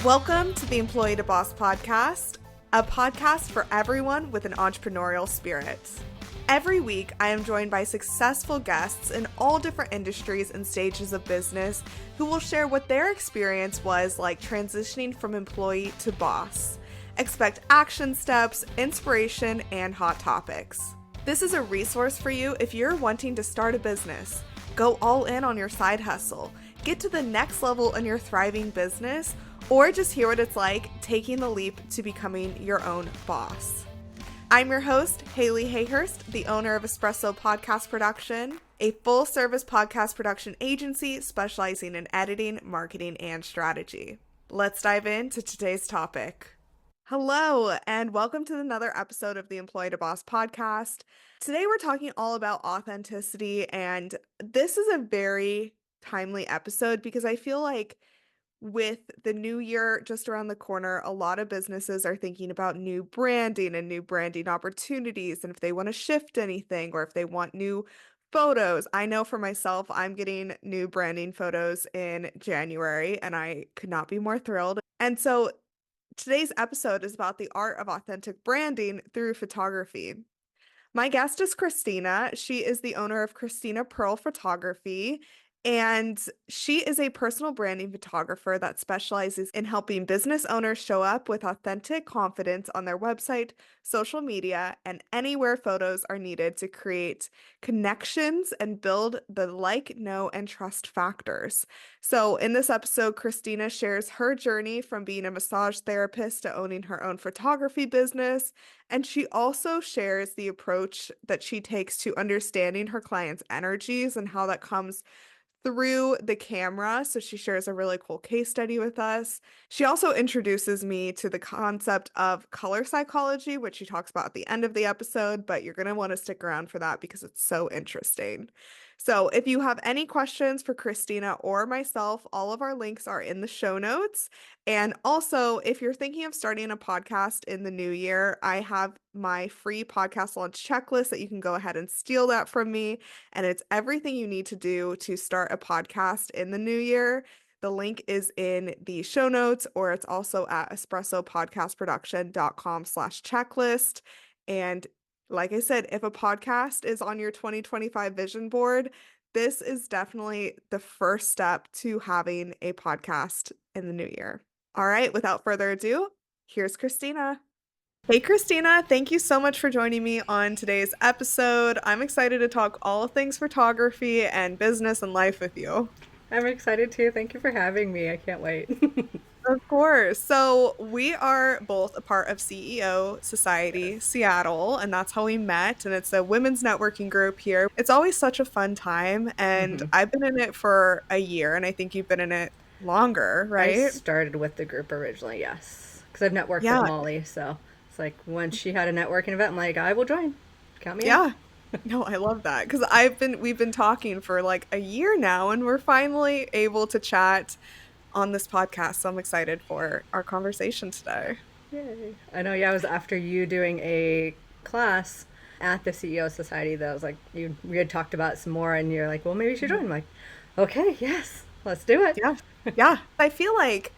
Welcome to the Employee to Boss podcast, a podcast for everyone with an entrepreneurial spirit. Every week, I am joined by successful guests in all different industries and stages of business who will share what their experience was like transitioning from employee to boss. Expect action steps, inspiration, and hot topics. This is a resource for you if you're wanting to start a business, go all in on your side hustle, get to the next level in your thriving business, or just hear what it's like taking the leap to becoming your own boss. I'm your host, Haley Hayhurst, the owner of Espresso Podcast Production, a full-service podcast production agency specializing in editing, marketing, and strategy. Let's dive into today's topic. Hello, and welcome to another episode of the Employee to Boss podcast. Today, we're talking all about authenticity, and this is a very timely episode because I feel like with the new year just around the corner, a lot of businesses are thinking about new branding and new branding opportunities, and if they want to shift anything or if they want new photos. I know for myself, I'm getting new branding photos in January, and I could not be more thrilled. And so today's episode is about the art of authentic branding through photography. My guest is Kristina. She is the owner of Kristina Pearl Photography, and she is a personal branding photographer that specializes in helping business owners show up with authentic confidence on their website, social media, and anywhere photos are needed to create connections and build the like, know, and trust factors. So in this episode, Kristina shares her journey from being a massage therapist to owning her own photography business. And she also shares the approach that she takes to understanding her clients' energies and how that comes through the camera. So she shares a really cool case study with us. She also introduces me to the concept of color psychology, which she talks about at the end of the episode, but you're going to want to stick around for that because it's so interesting. So if you have any questions for Kristina or myself, all of our links are in the show notes. And also, if you're thinking of starting a podcast in the new year, I have my free podcast launch checklist that you can go ahead and steal that from me. And it's everything you need to do to start a podcast in the new year. The link is in the show notes, or it's also at espressopodcastproduction.com/checklist. And like I said, if a podcast is on your 2025 vision board, this is definitely the first step to having a podcast in the new year. All right, without further ado, here's Kristina. Hey, Kristina, thank you so much for joining me on today's episode. I'm excited to talk all things photography and business and life with you. I'm excited too. Thank you for having me. I can't wait. Of course. So we are both a part of CEO Society Yes. Seattle, and that's how we met. And it's a women's networking group here. It's always such a fun time, and hmm I've been in it for a year, and I think you've been in it longer, I right? started with the group originally, yes. Because I've networked with Yeah, Molly, so it's like when she had a networking event, I'm like, I will join. Count me in. yeah. No, I love that because we've been talking for like a year now, and we're finally able to chat on this podcast. So I'm excited for our conversation today. Yay. I know, yeah, I was after you doing a class at the CEO Society that was like, we had talked about it some more, and you're like, well, maybe you should join. I'm like, okay, yes, let's do it. Yeah. Yeah. I feel like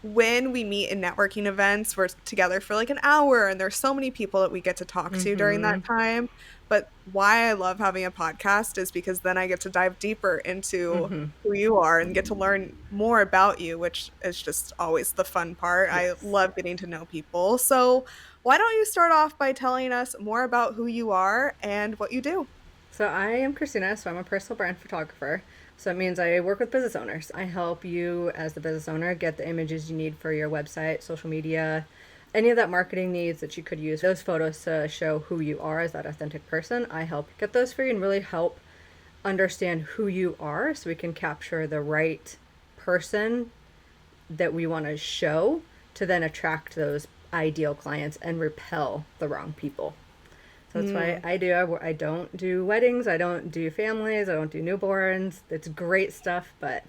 when we meet in networking events, we're together for like an hour and there's so many people that we get to talk to during that hmm time. But why I love having a podcast is because then I get to dive deeper into hmm who you are and get to learn more about you, which is just always the fun part. I Yes. love getting to know people. So why don't you start off by telling us more about who you are and what you do? So I am Kristina, so I'm a personal brand photographer. So it means I work with business owners. I help you as the business owner get the images you need for your website, social media, any of that marketing needs that you could use those photos to show who you are as that authentic person. I help get those for you and really help understand who you are so we can capture the right person that we want to show to then attract those ideal clients and repel the wrong people. So that's why Mm. I don't do weddings, I don't do families, I don't do newborns. It's great stuff, but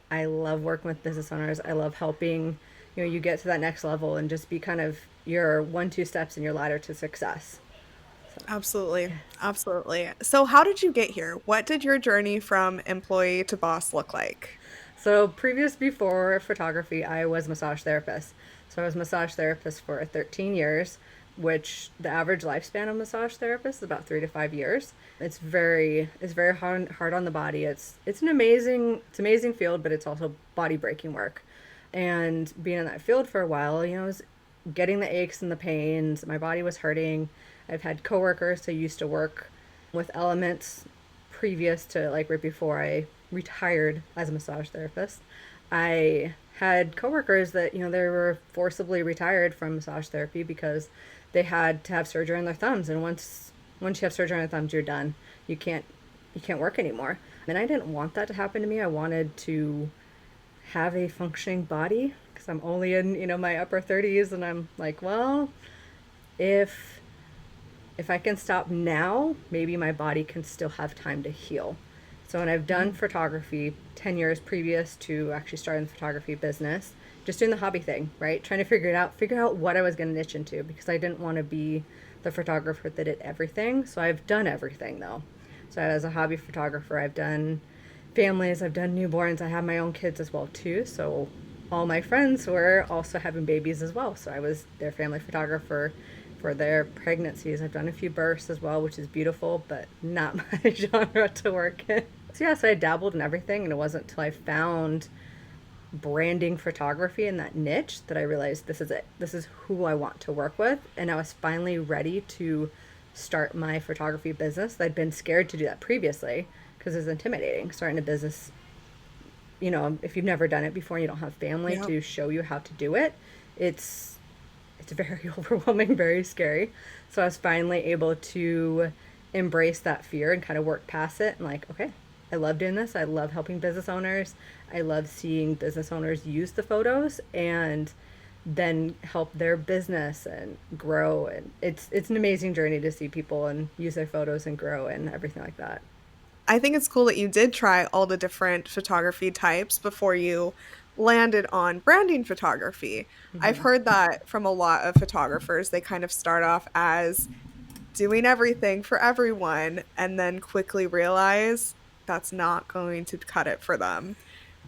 I love working with business owners. I love helping, you get to that next level and just be kind of your 1-2 steps in your ladder to success. So, Absolutely. yes. Absolutely. So how did you get here? What did your journey from employee to boss look like? So before photography, I was a massage therapist. So I was a massage therapist for 13 years, which the average lifespan of a massage therapist is about 3 to 5 years. It's very hard on the body. It's amazing field, but it's also body breaking work. And being in that field for a while, I was getting the aches and the pains. My body was hurting. I've had coworkers who used to work with elements previous to, like, right before I retired as a massage therapist. I had coworkers that, they were forcibly retired from massage therapy because they had to have surgery on their thumbs. And once you have surgery on your thumbs, you're done. You can't work anymore. And I didn't want that to happen to me. I wanted to have a functioning body because I'm only in, my upper 30s, and I'm like, well, if I can stop now, maybe my body can still have time to heal. So when I've done photography 10 years previous to actually starting the photography business, just doing the hobby thing, right? Trying to figure out what I was going to niche into, because I didn't want to be the photographer that did everything. So I've done everything though. So as a hobby photographer, I've done families, I've done newborns, I have my own kids as well too. So all my friends were also having babies as well. So I was their family photographer for their pregnancies. I've done a few births as well, which is beautiful, but not my genre to work in. So yeah, so I dabbled in everything, and it wasn't until I found branding photography in that niche that I realized this is it. This is who I want to work with. And I was finally ready to start my photography business. I'd been scared to do that previously because it was intimidating. Starting a business, if you've never done it before and you don't have family to show you how to do it, it's very overwhelming, very scary. So I was finally able to embrace that fear and kind of work past it, and like, okay, I love doing this. I love helping business owners. I love seeing business owners use the photos and then help their business and grow. And it's an amazing journey to see people and use their photos and grow and everything like that. I think it's cool that you did try all the different photography types before you landed on branding photography. I've heard that from a lot of photographers. They kind of start off as doing everything for everyone and then quickly realize that's not going to cut it for them.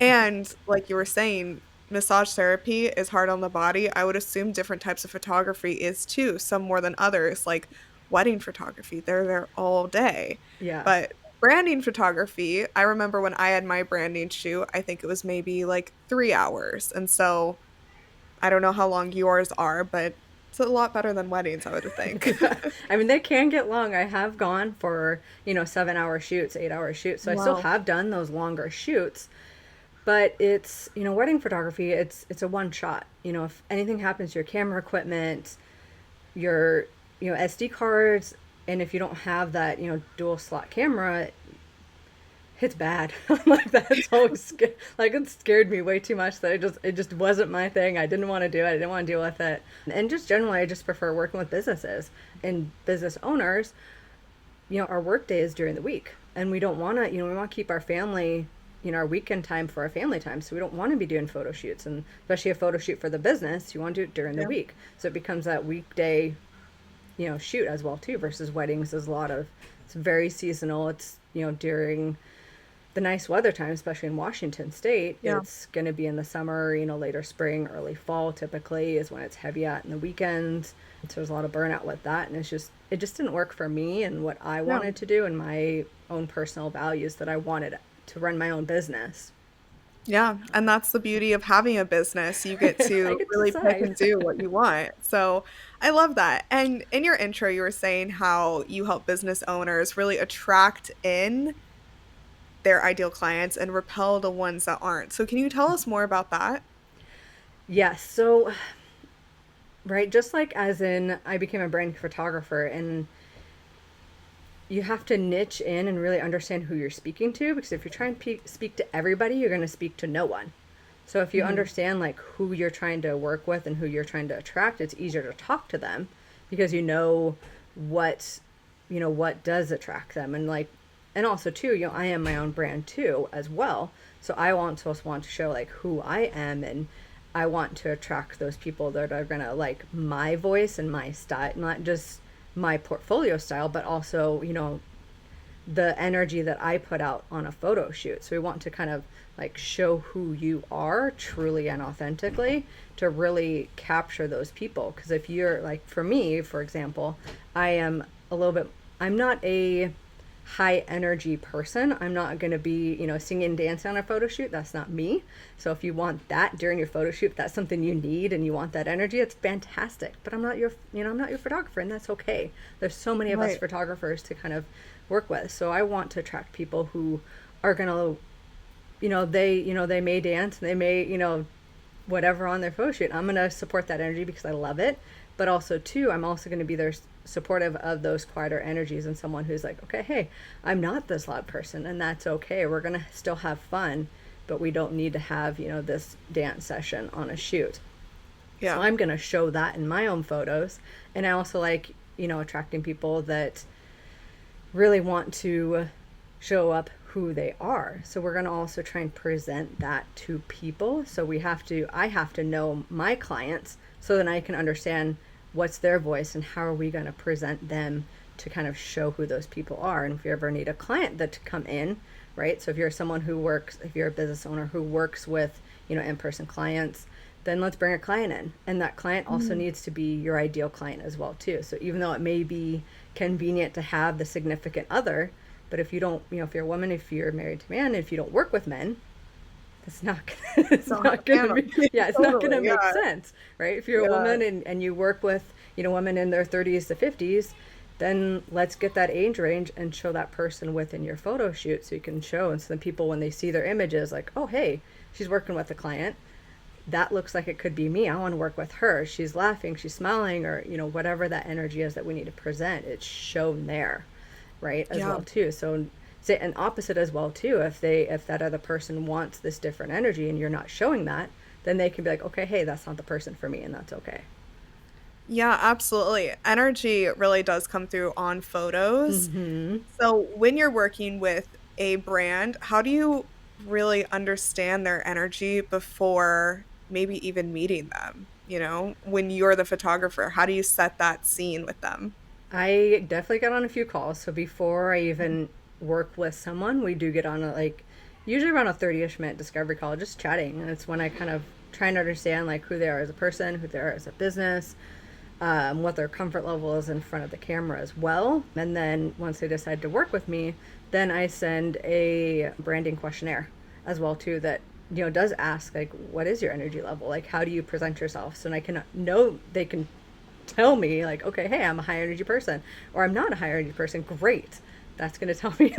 And like you were saying, massage therapy is hard on the body. I would assume different types of photography is too, some more than others, like wedding photography. They're there all day. Yeah. But branding photography, I remember when I had my branding shoot, I think it was maybe like 3 hours. And so I don't know how long yours are, but it's a lot better than weddings, I would think. I mean, they can get long. I have gone for, 7-hour shoots, 8-hour shoots. So I still Wow. have done those longer shoots. But it's, wedding photography, it's a one shot. If anything happens to your camera equipment, your, SD cards, and if you don't have that, dual slot camera, it's bad. Like, that's always like, it scared me way too much that it just wasn't my thing. I didn't want to do it. I didn't want to deal with it. And just generally, I just prefer working with businesses and business owners. Our work day is during the week, and we don't want to, we want to keep our family, our weekend time for our family time. So we don't want to be doing photo shoots, and especially a photo shoot for the business, you want to do it during the week. So it becomes that weekday, shoot as well too, versus weddings is it's very seasonal. It's, during the nice weather time, especially in Washington State. It's going to be in the summer, later spring, early fall typically is when it's heavy out in the weekends. So there's a lot of burnout with that. And it just didn't work for me and what I wanted to do and my own personal values that I wanted to run my own business. Yeah, and that's the beauty of having a business. You get to really pick and do what you want. So I love that. And in your intro, you were saying how you help business owners really attract in their ideal clients and repel the ones that aren't. So can you tell us more about that? Yes. So, right, just like as in I became a brand photographer, and you have to niche in and really understand who you're speaking to, because if you're trying to speak to everybody, you're going to speak to no one. So if you understand like who you're trying to work with and who you're trying to attract, it's easier to talk to them because what does attract them. And like, and also too, I am my own brand too as well. So I want to show like who I am, and I want to attract those people that are going to like my voice and my style, not just my portfolio style, but also, the energy that I put out on a photo shoot. So we want to kind of like show who you are truly and authentically to really capture those people. Because if you're like, for me, for example, I am a little bit, I'm not a high energy person. I'm not going to be, singing and dancing on a photo shoot. That's not me. So if you want that during your photo shoot, if that's something you need and you want that energy, it's fantastic. But I'm not your, I'm not your photographer, and that's okay. There's so many of us photographers to kind of work with. So I want to attract people who are going to, they may dance, they may, whatever on their photo shoot. I'm going to support that energy because I love it. But also too, I'm also going to be there supportive of those quieter energies and someone who's like, okay, hey, I'm not this loud person, and that's okay. We're going to still have fun, but we don't need to have, this dance session on a shoot. Yeah. So I'm going to show that in my own photos. And I also like, attracting people that really want to show up who they are. So we're going to also try and present that to people. So I have to know my clients so then I can understand what's their voice and how are we going to present them to kind of show who those people are. And if you ever need a client that to come in, right? So if you're someone if you're a business owner who works with, in-person clients, then let's bring a client in. And that client also needs to be your ideal client as well too. So even though it may be convenient to have the significant other, but if you don't, if you're a woman, if you're married to a man, if you don't work with men, it's not gonna make sense, right? If you're a woman and you work with, women in their 30s to 50s, then let's get that age range and show that person within your photo shoot so you can show. And so then people, when they see their images, like, oh, hey, she's working with a client. That looks like it could be me. I want to work with her. She's laughing, she's smiling, or, whatever that energy is that we need to present, it's shown there, right? As well too. So say an opposite as well too. If that other person wants this different energy and you're not showing that, then they can be like, okay, hey, that's not the person for me, and that's okay. Yeah, absolutely. Energy really does come through on photos. So when you're working with a brand, how do you really understand their energy before maybe even meeting them? When you're the photographer, how do you set that scene with them? I definitely got on a few calls. So before I even work with someone, we do get on usually around a 30-ish minute discovery call, just chatting. And it's when I kind of try and understand who they are as a person, who they are as a business, what their comfort level is in front of the camera as well. And then once they decide to work with me, then I send a branding questionnaire as well too that does ask what is your energy level, how do you present yourself, so I can know they can tell me okay, hey, I'm a high energy person, or I'm not a high energy person. Great, that's going to tell me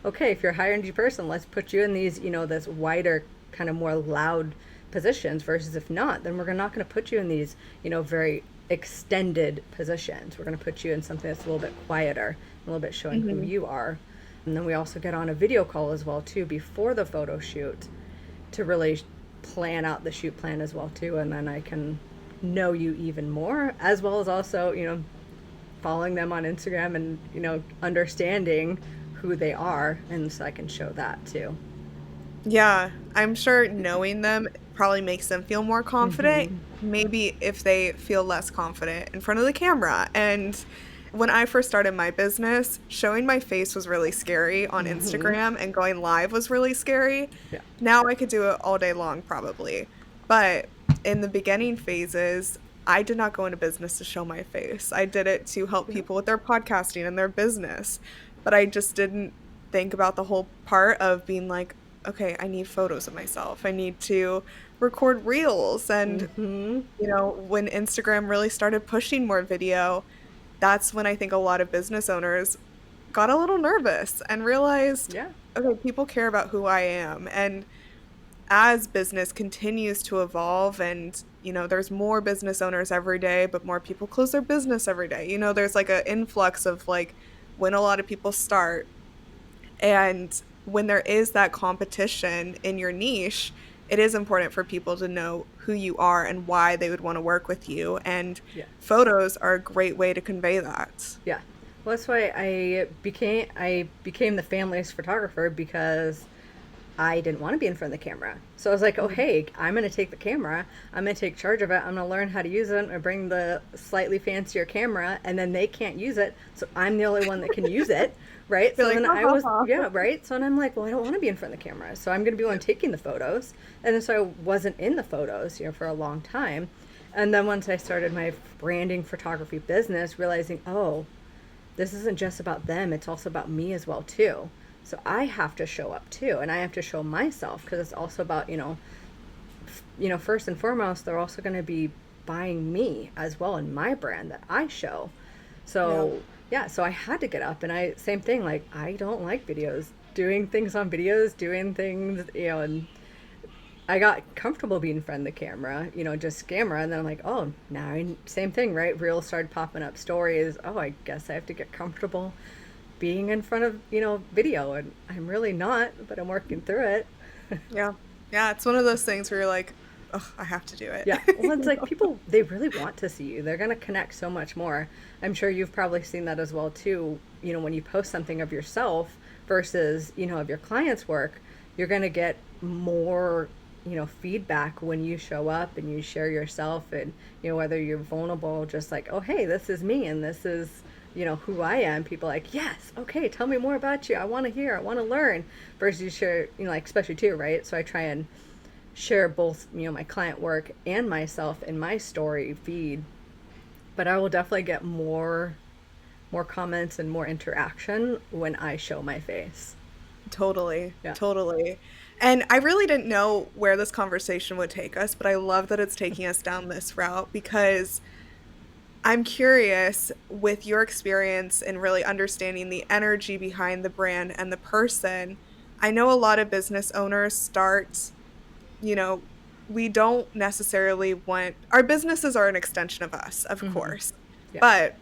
okay, if you're a high energy person, let's put you in these this wider kind of more loud positions, versus if not, then we're not going to put you in these very extended positions. We're going to put you in something that's a little bit quieter, a little bit showing who you are. And then we also get on a video call as well too before the photo shoot to really plan out the shoot plan as well too. And then I can know you even more, as well as also following them on Instagram and understanding who they are, and so I can show that too. Yeah, I'm sure knowing them probably makes them feel more confident. Maybe if they feel less confident in front of the camera. And when I first started my business, showing my face was really scary on Instagram, and going live was really scary. Yeah. Now I could do it all day long probably. But in the beginning phases, I did not go into business to show my face. I did it to help people with their podcasting and their business. But I just didn't think about the whole part of being like, okay, I need photos of myself. I need to record reels. And, when Instagram really started pushing more video, that's when I think a lot of business owners got a little nervous and realized, okay, people care about who I am. And as business continues to evolve and, there's more business owners every day, but more people close their business every day. There's an influx of when a lot of people start. And when there is that competition in your niche, it is important for people to know who you are and why they would want to work with you. And photos are a great way to convey that. Yeah. Well, that's why I became the family's photographer, because I didn't want to be in front of the camera. So I was like, oh, hey, I'm going to take the camera. I'm going to take charge of it. I'm going to learn how to use it. I'm going to bring the slightly fancier camera, and then they can't use it. So I'm the only one that can use it. Right. You're So like, then ha, I ha, was, ha. yeah, right. So then I'm like, well, I don't want to be in front of the camera. So I'm going to be the one taking the photos. And then so I wasn't in the photos, for a long time. And then once I started my branding photography business, realizing, oh, this isn't just about them, it's also about me as well too. So I have to show up too, and I have to show myself, because it's also about, first and foremost, they're also going to be buying me as well in my brand that I show. So yeah, so I had to get up, and same thing, like, I don't like videos, doing things on videos, doing things, and I got comfortable being in front of the camera, just camera. And then I'm like, oh, same thing, right? Reels started popping up, stories. Oh, I guess I have to get comfortable being in front of, video. And I'm really not, but I'm working through it. Yeah. Yeah. It's one of those things where you're like, oh, I have to do it. Yeah. Well, it's like people, they really want to see you. They're going to connect so much more. I'm sure you've probably seen that as well, too. When you post something of yourself versus, of your client's work, you're going to get more feedback when you show up and you share yourself, and whether you're vulnerable, just like, oh, hey, this is me, and this is who I am. People are like, yes, okay, tell me more about you, I want to hear, I want to learn, versus you share, like, especially too, right? So I try and share both my client work and myself in my story feed, but I will definitely get more comments and more interaction when I show my face. Totally. Yeah. Totally. And I really didn't know where this conversation would take us, but I love that it's taking us down this route, because I'm curious, with your experience and really understanding the energy behind the brand and the person. I know a lot of business owners start, you know, we don't necessarily want, our businesses are an extension of us, of Mm-hmm. course. Yeah. But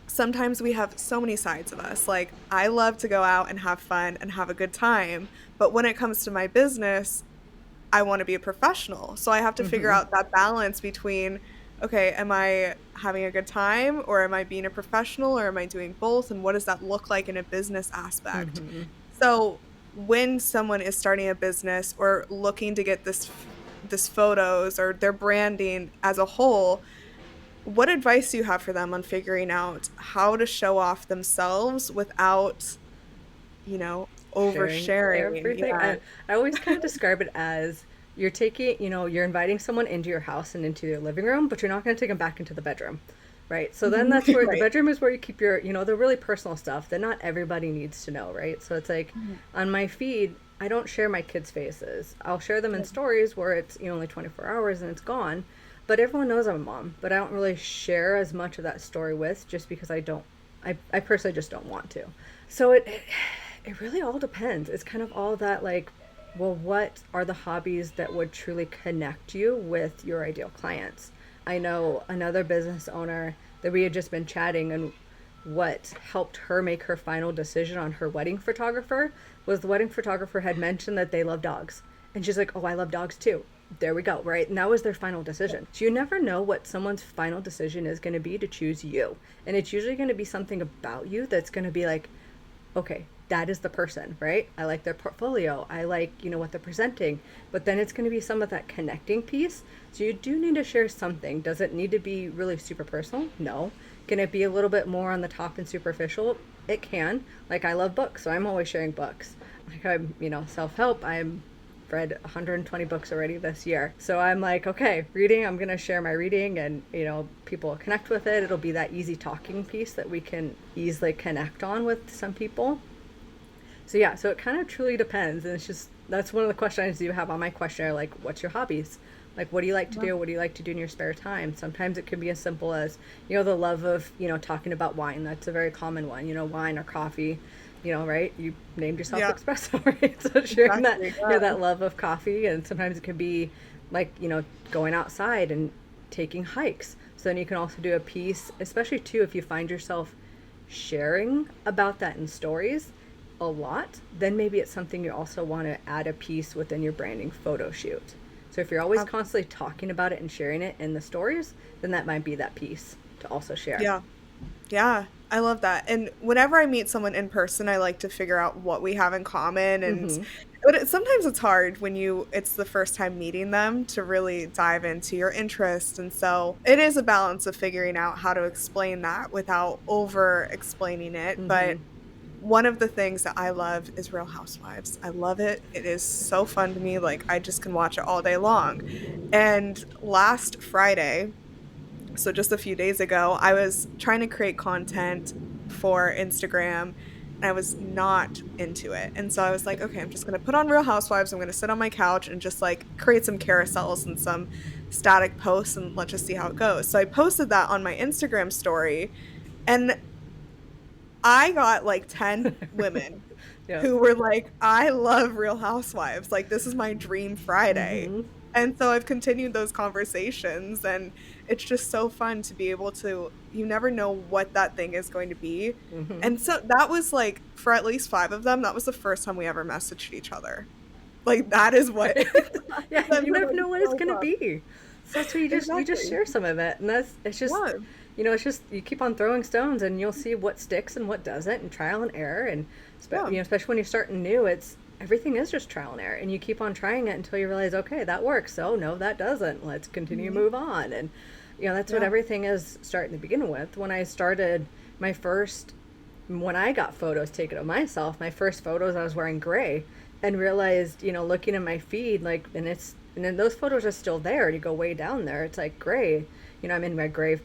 sometimes we have so many sides of us. Like, I love to go out and have fun and have a good time. But when it comes to my business, I want to be a professional. So I have to figure Mm-hmm. out that balance between, okay, am I having a good time, or am I being a professional, or am I doing both? And what does that look like in a business aspect? Mm-hmm. So when someone is starting a business or looking to get this photos or their branding as a whole, what advice do you have for them on figuring out how to show off themselves without, Sharing oversharing? everything. Yeah. I always kind of describe it as you're taking, you're inviting someone into your house and into your living room, but you're not going to take them back into the bedroom. Right. So then that's where the Right. bedroom is where you keep your, the really personal stuff that not everybody needs to know. Right. So it's like Mhm. on my feed, I don't share my kids' faces. I'll share them in stories where it's, only 24 hours and it's gone. But everyone knows I'm a mom, but I don't really share as much of that story with, just because I personally just don't want to. So it really all depends. It's kind of all that, like, well, what are the hobbies that would truly connect you with your ideal clients? I know another business owner that we had just been chatting, and what helped her make her final decision on her wedding photographer was the wedding photographer had mentioned that they love dogs. And she's like, oh, I love dogs too. There we go, right? And that was their final decision. So you never know what someone's final decision is going to be to choose you. And it's usually going to be something about you that's going to be like, okay, that is the person, right? I like their portfolio. I like, what they're presenting. But then it's going to be some of that connecting piece. So you do need to share something. Does it need to be really super personal? No. Can it be a little bit more on the top and superficial? It can. Like, I love books, so I'm always sharing books. Like, I'm, self-help. I'm read 120 books already this year. So I'm like, okay, reading, I'm going to share my reading, and, people will connect with it. It'll be that easy talking piece that we can easily connect on with some people. So yeah, so it kind of truly depends. And it's just, that's one of the questions you have on my questionnaire, like, what's your hobbies? Like, what do you like to do? What do you like to do in your spare time? Sometimes it can be as simple as, the love of, talking about wine. That's a very common one, wine or coffee, right? You named yourself Yeah. espresso, right? So sharing that, Exactly. Yeah. that love of coffee. And sometimes it can be like, going outside and taking hikes. So then you can also do a piece, especially too, if you find yourself sharing about that in stories a lot, then maybe it's something you also want to add a piece within your branding photo shoot. So if you're always constantly talking about it and sharing it in the stories, then that might be that piece to also share. Yeah. Yeah, I love that. And whenever I meet someone in person, I like to figure out what we have in common. And Mm-hmm. But sometimes it's hard when it's the first time meeting them to really dive into your interest. And so it is a balance of figuring out how to explain that without over explaining it. But Mm-hmm. one of the things that I love is Real Housewives. I love it. It is so fun to me. Like, I just can watch it all day long. And last Friday, so just a few days ago, I was trying to create content for Instagram and I was not into it. And so I was like, okay, I'm just going to put on Real Housewives. I'm going to sit on my couch and just like create some carousels and some static posts and let's just see how it goes. So I posted that on my Instagram story and I got like 10 women Yep. who were like, I love Real Housewives. Like, this is my dream Friday. Mm-hmm. And so I've continued those conversations, and it's just so fun to be able to, you never know what that thing is going to be. Mm-hmm. And so that was like, for at least five of them, that was the first time we ever messaged each other. Like, that is what, Right. Yeah, that you never really know what it's shows gonna up. be. So that's what you just Exactly. share some of it, and it's just, Yeah. it's just you keep on throwing stones, and you'll see what sticks and what doesn't, and trial and error, and Yeah. especially when you're starting new, it's everything is just trial and error, and you keep on trying it until you realize, okay, that works. So no, that doesn't. Let's continue, Mhm. move on, and that's what Yeah. everything is starting to begin with. When I started my first when I got photos taken of myself, my first photos I was wearing gray and realized, looking at my feed, like, and then those photos are still there. You go way down there, it's like gray. I'm in my gray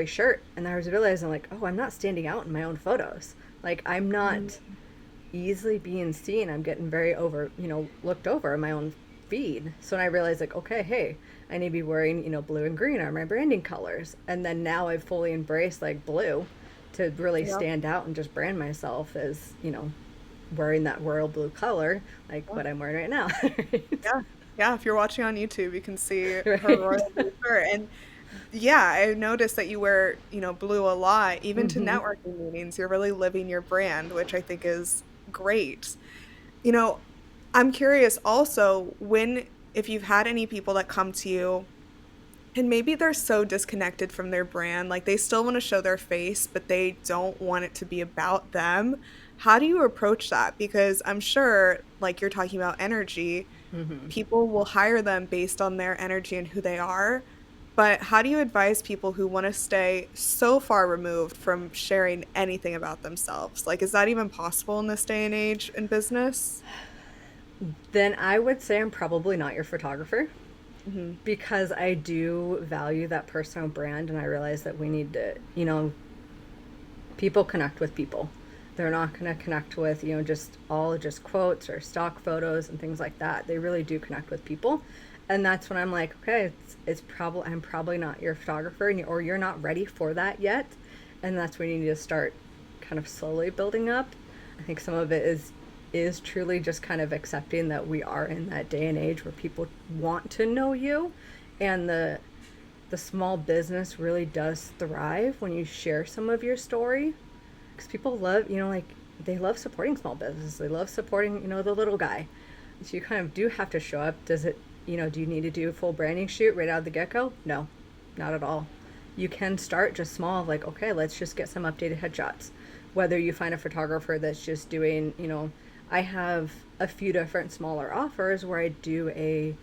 shirt, and I was realizing, like, oh, I'm not standing out in my own photos. Like, I'm not Mhm. easily being seen. I'm getting very looked over in my own feed. So I realized, like, okay, hey, I need to be wearing, blue and green are my branding colors. And then now I've fully embraced like blue to really Yeah. stand out and just brand myself as, wearing that royal blue color, like Yeah. what I'm wearing right now. Yeah. Yeah, if you're watching on YouTube, you can see her Right. royal blue shirt. And yeah, I noticed that you wear, blue a lot, even to Mm-hmm. networking meetings. You're really living your brand, which I think is great. You know, I'm curious also if you've had any people that come to you and maybe they're so disconnected from their brand, like they still want to show their face, but they don't want it to be about them. How do you approach that? Because I'm sure, like you're talking about energy, Mm-hmm. people will hire them based on their energy and who they are. But how do you advise people who want to stay so far removed from sharing anything about themselves? Like, is that even possible in this day and age in business? Then I would say I'm probably not your photographer, Hmm. because I do value that personal brand, and I realize that we need to, people connect with people. They're not going to connect with, just quotes or stock photos and things like that. They really do connect with people. And that's when I'm like, okay, it's probably, I'm probably not your photographer, or you're not ready for that yet. And that's when you need to start kind of slowly building up. I think some of it is truly just kind of accepting that we are in that day and age where people want to know you, and the small business really does thrive when you share some of your story, because people love, like, they love supporting small business. They love supporting, the little guy. So you kind of do have to show up. Does it, do you need to do a full branding shoot right out of the get-go? No, not at all. You can start just small, like, okay, let's just get some updated headshots. Whether you find a photographer that's just doing, I have a few different smaller offers where I do a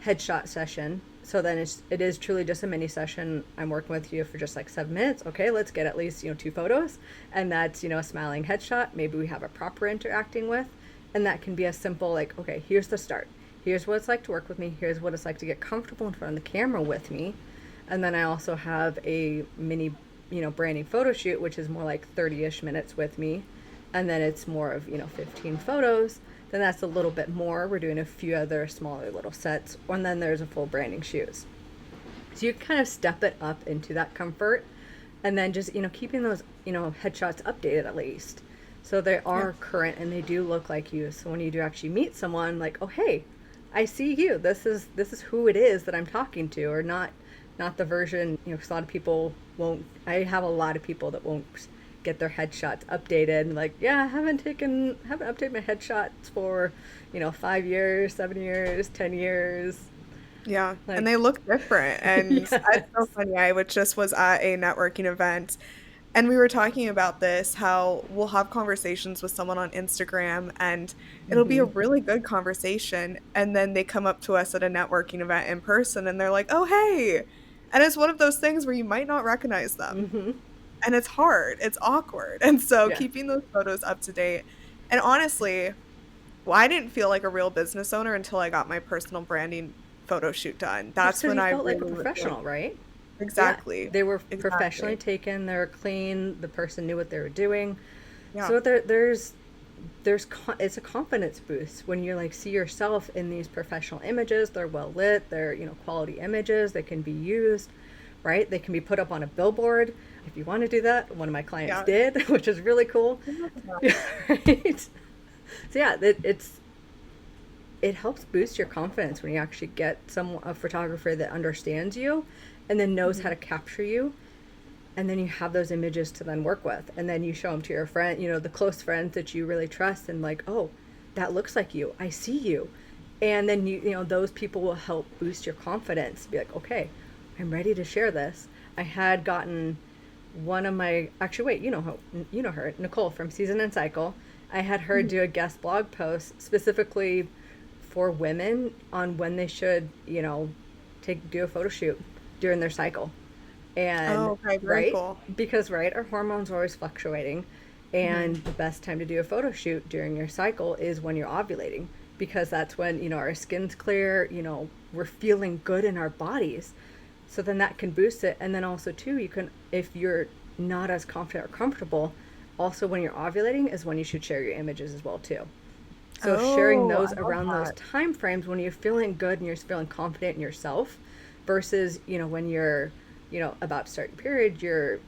headshot session. So then it is truly just a mini session. I'm working with you for just like 7 minutes. Okay, let's get at least, two photos. And that's, a smiling headshot. Maybe we have a proper interacting with. And that can be as simple like, okay, here's the start. Here's what it's like to work with me. Here's what it's like to get comfortable in front of the camera with me. And then I also have a mini, branding photo shoot, which is more like 30-ish minutes with me. And then it's more of, 15 photos. Then that's a little bit more. We're doing a few other smaller little sets. And then there's a full branding shoot. So you kind of step it up into that comfort. And then just, keeping those, headshots updated at least. So they Yeah. are current and they do look like you. So when you do actually meet someone, like, oh, hey, I see you. This is who it is that I'm talking to, or not the version, because a lot of people won't. I have a lot of people that won't get their headshots updated, and like, yeah, I haven't updated my headshots for 5 years, 7 years, 10 years. Yeah, and Like, they look different. And yes. it's so funny. I just was at a networking event And we were talking about this, how we'll have conversations with someone on Instagram and it'll be a Mm-hmm. really good conversation. And then they come up to us at a networking event in person and they're like, oh, hey. And it's one of those things where you might not recognize them. Mm-hmm. And it's hard, it's awkward. And so Yeah. keeping those photos up to date. And honestly, well, I didn't feel like a real business owner until I got my personal branding photo shoot done. That's That's because when you I felt like a really was like, professional, right? Yeah, exactly, they were professionally exactly. taken. They were clean. The person knew what they were doing. Yeah. So it's a confidence boost when you like see yourself in these professional images. They're well lit. They're quality images. They can be used, right? They can be put up on a billboard if you want to do that. One of my clients Yeah. did, which is really cool. I love that. Right. So yeah, it helps boost your confidence when you actually get a photographer that understands you and then knows how Mhm. to capture you, and then you have those images to then work with, and then you show them to your friend, the close friends that you really trust, and like, oh, that looks like you, I see you. And then those people will help boost your confidence, be like, okay, I'm ready to share this. I had gotten one of my, actually, wait, you know her, Nicole from Season and Cycle. I had her Mhm. do a guest blog post specifically for women on when they should, do a photo shoot during their cycle. And Oh, okay, very right, cool. because right, our hormones are always fluctuating, Mhm. and the best time to do a photo shoot during your cycle is when you're ovulating, because that's when our skin's clear, we're feeling good in our bodies. So then that can boost it. And then also too, you can, if you're not as confident or comfortable, also when you're ovulating is when you should share your images as well too. So sharing Oh, those I love around those that. time frames when you're feeling good and you're feeling confident in yourself versus, when you're, about to start your period,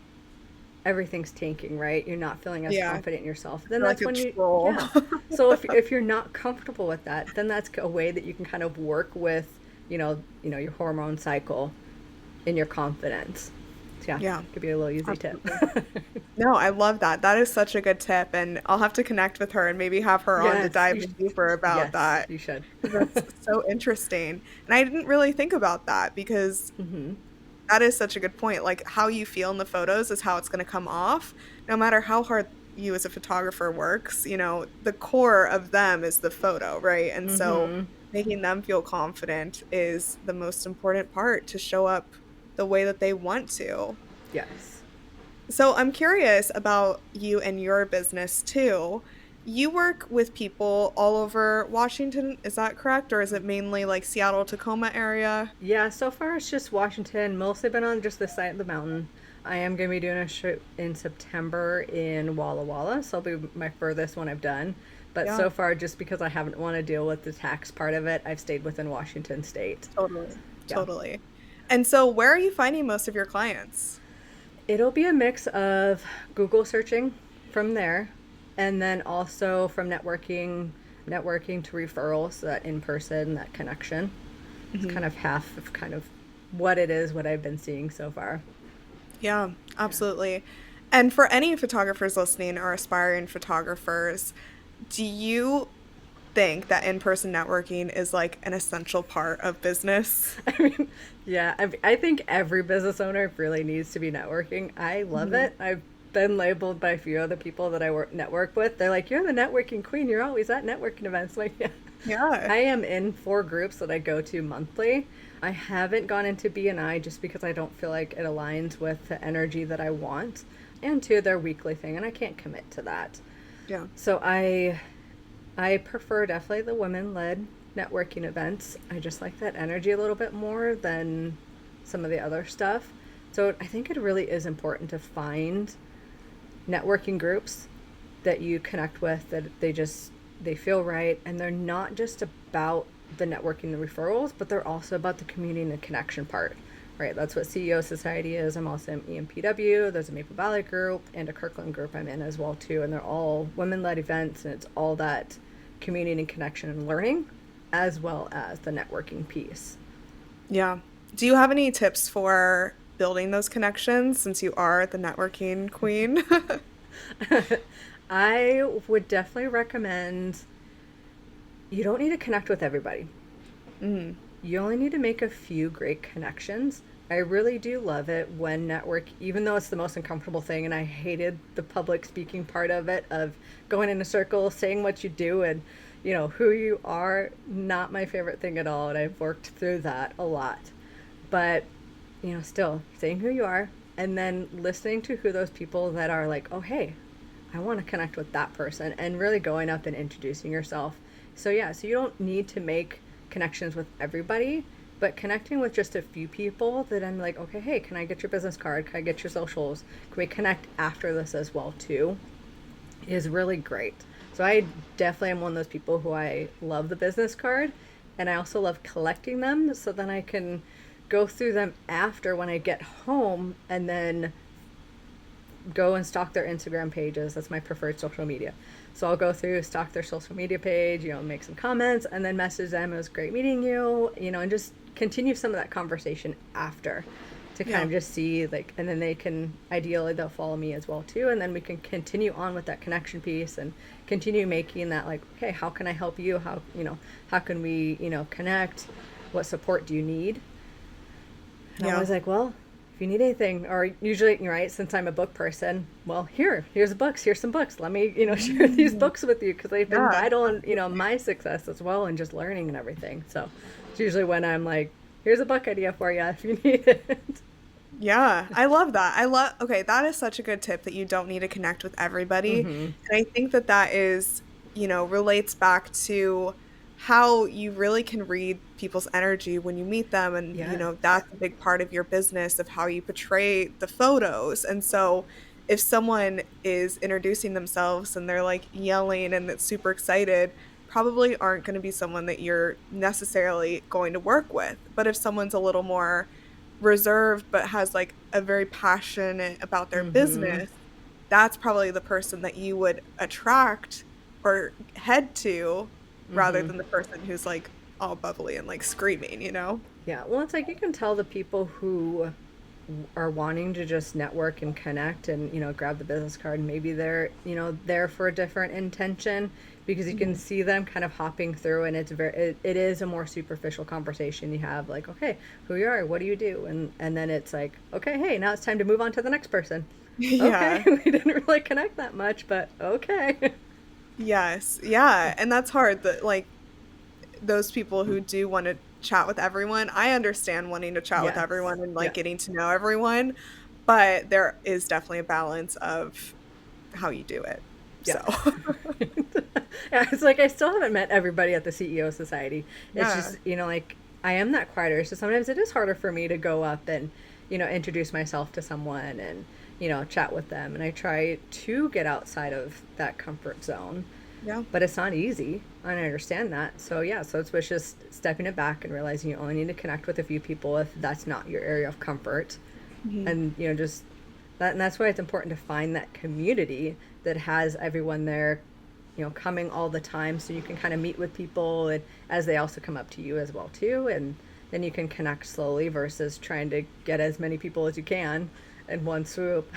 everything's tanking, right? You're not feeling as Yeah, confident in yourself. I Then feel like that's a when troll. yeah. So if you're not comfortable with that, then that's a way that you can kind of work with, your hormone cycle in your confidence. So yeah, Yeah, could be a little easy tip. absolutely. No, I love that. That is such a good tip, and I'll have to connect with her and maybe have her on to Yes, dive in deeper about yes, that you should. because that's so interesting. And I didn't really think about that because Hmm. that is such a good point. Like how you feel in the photos is how it's going to come off, no matter how hard you as a photographer works, the core of them is the photo, right? And so Hmm. making them feel confident is the most important part to show up the way that they want to. Yes. So I'm curious about you and your business too. You work with people all over Washington, is that correct? Or is it mainly like Seattle, Tacoma area? Yeah, so far it's just Washington, mostly been on just this side of the mountain. I am going to be doing a shoot in September in Walla Walla, so it'll be my furthest one I've done. But Yeah, so far, just because I haven't want to deal with the tax part of it, I've stayed within Washington State. totally. Yeah. Totally. And so where are you finding most of your clients? It'll be a mix of Google searching from there, and then also from networking to referrals, so that in person, that connection. It's Mhm. kind of half of kind of what it is, what I've been seeing so far. Yeah, Yeah. absolutely. And for any photographers listening or aspiring photographers, do you think that in-person networking is like an essential part of business? I mean, yeah, I think every business owner really needs to be networking. I love Mhm. it. I've been labeled by a few other people that I network with. They're like, "You're the networking queen. You're always at networking events." Like, yeah. Yeah. I am in 4 groups that I go to monthly. I haven't gone into BNI just because I don't feel like it aligns with the energy that I want, and two, their weekly thing, and I can't commit to that. Yeah. So I prefer definitely the women-led networking events. I just like that energy a little bit more than some of the other stuff. So I think it really is important to find networking groups that you connect with, that they feel right, and they're not just about the networking, the referrals, but they're also about the community and the connection part. Right, that's what CEO Society is. I'm also in EMPW. There's a Maple Valley group and a Kirkland group I'm in as well too, and they're all women-led events, and it's all that community and connection and learning, as well as the networking piece. Yeah. Do you have any tips for building those connections since you are the networking queen? I would definitely recommend, you don't need to connect with everybody. Mm, You only need to make a few great connections I really do love it when network, even though it's the most uncomfortable thing, and I hated the public speaking part of it, of going in a circle, saying what you do, and who you are. Not my favorite thing at all, and I've worked through that a lot. But still saying who you are, and then listening to who those people that are like, oh hey, I want to connect with that person, and really going up and introducing yourself. So yeah, so you don't need to make connections with everybody, but connecting with just a few people that I'm like, okay, hey, can I get your business card? Can I get your socials? Can we connect after this as well too? Is really great. So I definitely am one of those people who I love the business card, and I also love collecting them so then I can go through them after when I get home, and then go and stalk their Instagram pages. That's my preferred social media. So I'll go through, stalk their social media page, make some comments, and then message them. It was great meeting you, and just continue some of that conversation after, to kind of just see, like, and then they can, ideally, they'll follow me as well too. And then we can continue on with that connection piece and continue making that, like, okay, how can I help you? How can we, connect? What support do you need? And I was like, well, if you need anything, or usually, right, since I'm a book person, well, here's books, here's some books. Let me, share these books with you, because they've been vital in, my success as well, and just learning and everything. So it's usually when I'm like, here's a book idea for you if you need it. Yeah, I love that. Okay, that is such a good tip, that you don't need to connect with everybody. Mm-hmm. And I think that that is, relates back to how you really can read people's energy when you meet them. And, Yes. that's a big part of your business, of how you portray the photos. And so if someone is introducing themselves and they're like yelling and it's super excited, probably aren't going to be someone that you're necessarily going to work with. But if someone's a little more reserved but has like a very passionate about their Mm-hmm. business, that's probably the person that you would attract or head to, rather Mm-hmm. than the person who's like all bubbly and like screaming. Yeah. Well, it's like you can tell the people who are wanting to just network and connect and grab the business card, and maybe they're there for a different intention, because you can Mhm. see them kind of hopping through, and it is a more superficial conversation. You have like, okay, who you are, what do you do, and then it's like, okay, hey, now it's time to move on to the next person. Okay. Yeah. We didn't really connect that much, but okay. Yes. Yeah. And that's hard, that like those people who do want to chat with everyone. I understand wanting to chat with Yes. everyone and like Yes. getting to know everyone, but there is definitely a balance of how you do it. So, Yes. Yeah, it's like I still haven't met everybody at the CEO Society. It's yeah. just, like I am that quieter, so sometimes it is harder for me to go up and, introduce myself to someone and, chat with them. And I try to get outside of that comfort zone, Yeah. but it's not easy. And I understand that. So yeah, so it's just stepping it back and realizing you only need to connect with a few people if that's not your area of comfort. Mhm. And just that, and that's why it's important to find that community that has everyone there, coming all the time, so you can kind of meet with people, and as they also come up to you as well too, and then you can connect slowly versus trying to get as many people as you can in one swoop.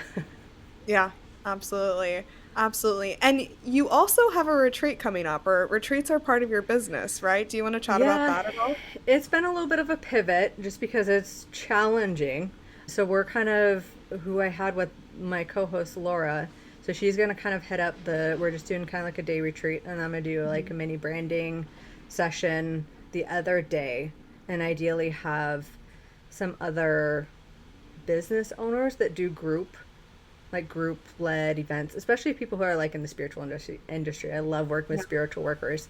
Yeah, absolutely. Absolutely. And you also have a retreat coming up, or retreats are part of your business, right? Do you want to chat about Yeah, that at all? it's been a little bit of a pivot just because it's challenging. So we're kind of, who I had with my co-host Laura. So she's gonna kind of head up we're just doing kind of like a day retreat, and I'm gonna do like Mhm. a mini branding session the other day, and ideally have some other business owners that do group led events, especially people who are like in the spiritual industry. I love working with Yeah. spiritual workers.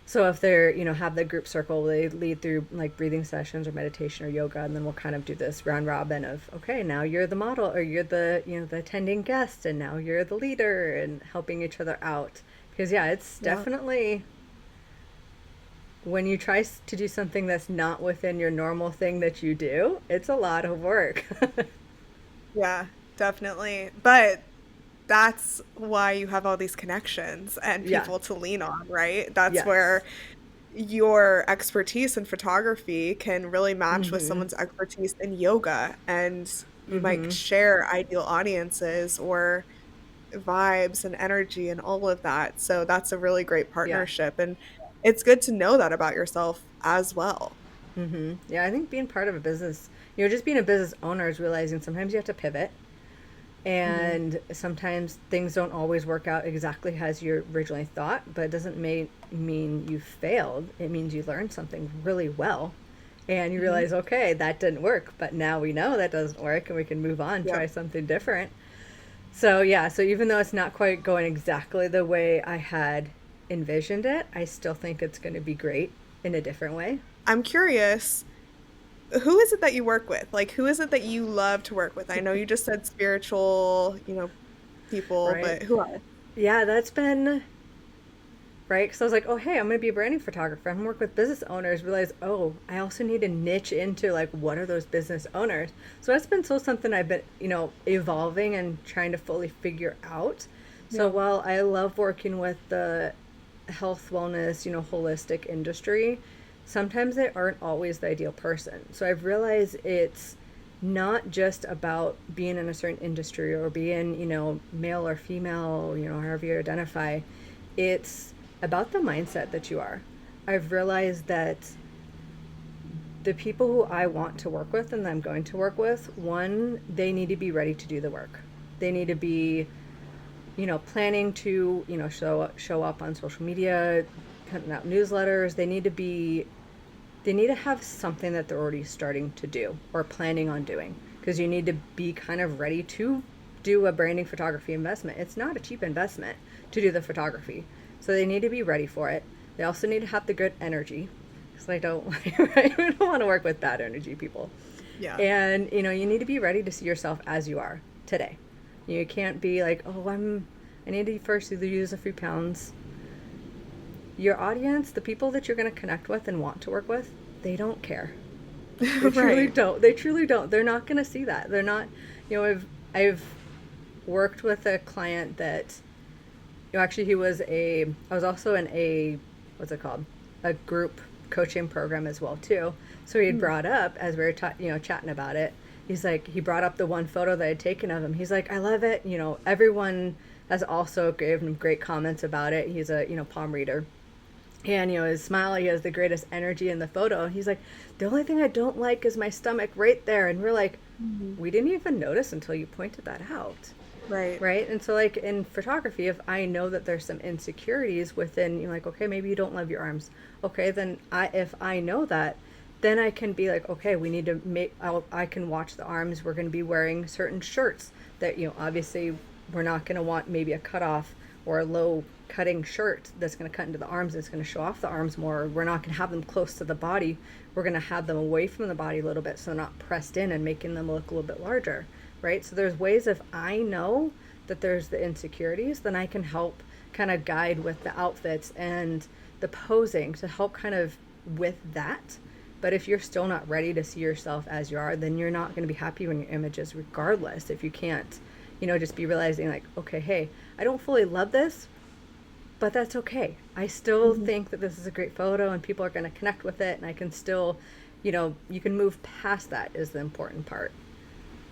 So if they're, have the group circle, they lead through like breathing sessions or meditation or yoga, and then we'll kind of do this round robin of, okay, now you're the model, or you're the, the attending guest, and now you're the leader, and helping each other out. Because yeah, it's Yeah. definitely, when you try to do something that's not within your normal thing that you do, it's a lot of work. Yeah, definitely. But that's why you have all these connections and Yeah. people to lean on, right? That's Yes. where your expertise in photography can really match with Mm-hmm. someone's expertise in yoga, and you might Mm-hmm. share ideal audiences or vibes and energy and all of that. So that's a really great Yeah. partnership, and it's good to know that about yourself as well. Yeah, I think being part of a business, just being a business owner is realizing sometimes you have to pivot. Mm-hmm. And sometimes things don't always work out exactly as you originally thought, but it doesn't mean you failed. It means you learned something really well. And you Mm-hmm. realize, okay, that didn't work, but now we know that doesn't work and we can move on, Yep. try something different. So, yeah, so even though it's not quite going exactly the way I had envisioned it, I still think it's going to be great in a different way. I'm curious, who is it that you work with? Like, who is it that you love to work with? I know you just said spiritual, people, Right? but who else? Yeah, that's been right? Because I was like, oh, hey, I'm going to be a branding photographer. I'm going to work with business owners. Realize, oh, I also need to niche into like, what are those business owners? So that's been something I've been, evolving and trying to fully figure out. So Yeah. while I love working with the health, wellness, holistic industry, sometimes they aren't always the ideal person. So I've realized it's not just about being in a certain industry or being, male or female, however you identify. It's about the mindset that you are. I've realized that the people who I want to work with and that I'm going to work with, one, they need to be ready to do the work. They need to be, planning to, show up on social media, putting out newsletters. They need to have something that they're already starting to do or planning on doing, because you need to be kind of ready to do a branding photography investment. It's not a cheap investment to do the photography. So they need to be ready for it. They also need to have the good energy, because I don't right? We don't want to work with bad energy people. Yeah. And you need to be ready to see yourself as you are today. You can't be like, oh, I need to first lose a few pounds. Your audience, the people that you're going to connect with and want to work with, they don't care. They truly Right. don't. They truly don't. They're not going to see that. They're not, I've worked with a client that, actually I was also in what's it called? A group coaching program as well too. So he had Mm. brought up, as we were chatting about it, he brought up the one photo that I had taken of him. He's like, I love it. Everyone has also given him great comments about it. He's a, palm reader. And his smile, he has the greatest energy in the photo. He's like, the only thing I don't like is my stomach right there. And we're like, Mhm. we didn't even notice until you pointed that out. Right. Right. And so, like in photography, if I know that there's some insecurities within, like, okay, maybe you don't love your arms. Okay, then if I know that, then I can be like, okay, we need to I can watch the arms. We're going to be wearing certain shirts that, obviously we're not going to want maybe a cutoff or a low cutting shirt that's going to cut into the arms. It's going to show off the arms more. We're not going to have them close to the body. We're going to have them away from the body a little bit, so they're not pressed in and making them look a little bit larger. Right? So there's ways, if I know that there's the insecurities, then I can help kind of guide with the outfits and the posing to help kind of with that. But if you're still not ready to see yourself as you are, then you're not going to be happy when your images, regardless. If you can't, just be realizing like, okay, hey, I don't fully love this, but that's okay. I still Mhm. think that this is a great photo and people are going to connect with it, and I can still, you can move past that is the important part.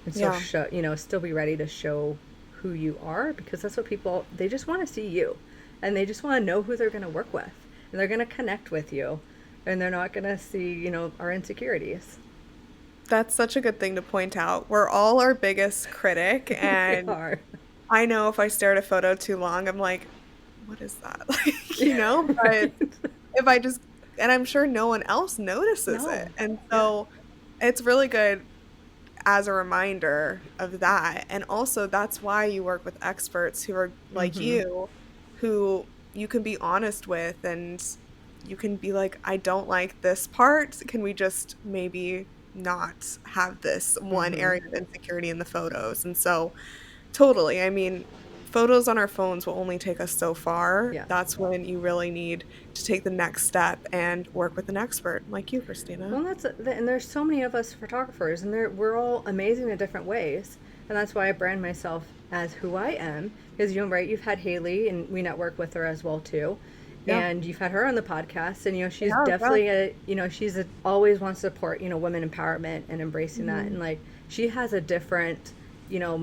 And so Yeah. still be ready to show who you are, because that's what people, they just want to see you, and they just want to know who they're going to work with, and they're going to connect with you, and they're not going to see, our insecurities. That's such a good thing to point out. We're all our biggest critic, We and are. I know if I stare at a photo too long, I'm like, what is that? But Right. if I just, and I'm sure no one else notices it. No. And Yeah. so it's really good as a reminder of that. And also, that's why you work with experts who are like Mm-hmm. who you can be honest with, and you can be like, I don't like this part. Can we just maybe not have this one Mm-hmm. area of insecurity in the photos? And so, totally. I mean, photos on our phones will only take us so far. Yeah. That's when you really need to take the next step and work with an expert like you, Well, Kristina. and there's so many of us photographers, and we're all amazing in different ways, and that's why I brand myself as who I am. Because right, you've had Haley, and we network with her as well too, Yeah. and you've had her on the podcast, and she's Yeah, yeah. definitely always wants to support women empowerment and embracing that, Mhm. and like she has a different